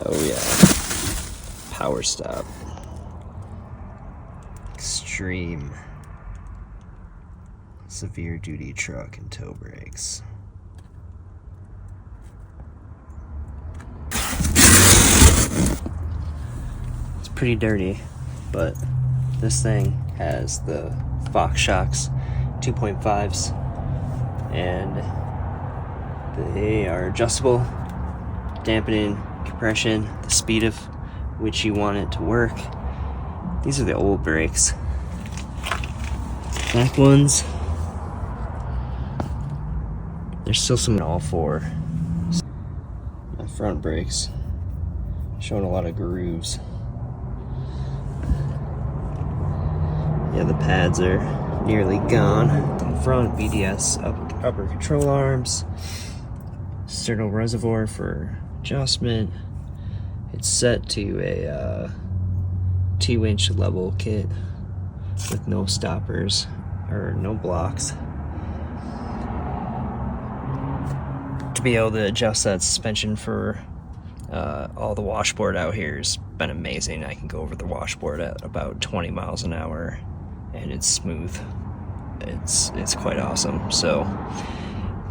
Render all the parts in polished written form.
Oh yeah, power stop. Extreme severe duty truck and tow brakes. It's pretty dirty, but this thing has the Fox shocks 2.5s, and they are adjustable, dampening, compression, the speed of which you want it to work. These are the old brakes. Back ones, there's still some in all four. My front brakes showing a lot of grooves. Yeah, the pads are nearly gone. In the front, VDS upper control arms, sternal reservoir for adjustment. It's set to a 2-inch level kit with no stoppers or no blocks. To be able to adjust that suspension for all the washboard out here has been amazing. I can go over the washboard at about 20 miles an hour and it's smooth. It's quite awesome. So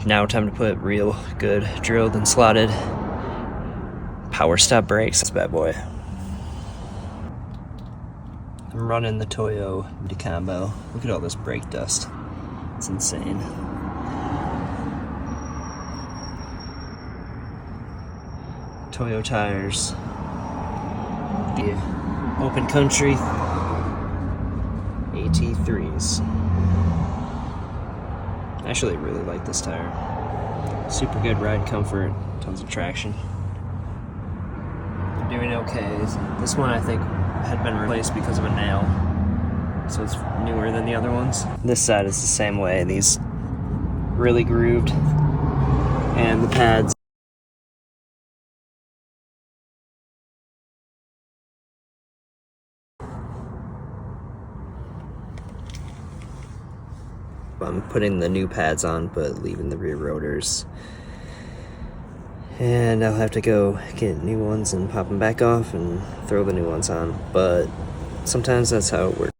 now time to put real good drilled and slotted power stop brakes. This bad boy. I'm running the Toyo combo. Look at all this brake dust. It's insane. Toyo tires. The open country AT3s. I actually really like this tire. Super good ride comfort, tons of traction. They're doing okay. This one I think had been replaced because of a nail, so it's newer than the other ones. This side is the same way. These really grooved, and the pads. I'm putting the new pads on, but leaving the rear rotors. And I'll have to go get new ones and pop them back off and throw the new ones on. But sometimes that's how it works.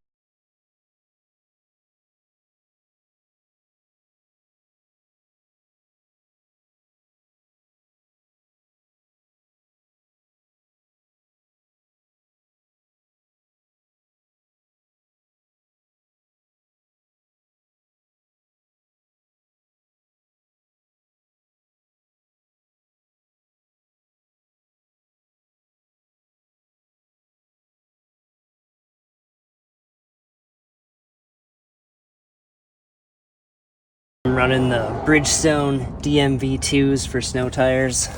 I'm running the Bridgestone DMV2s for snow tires.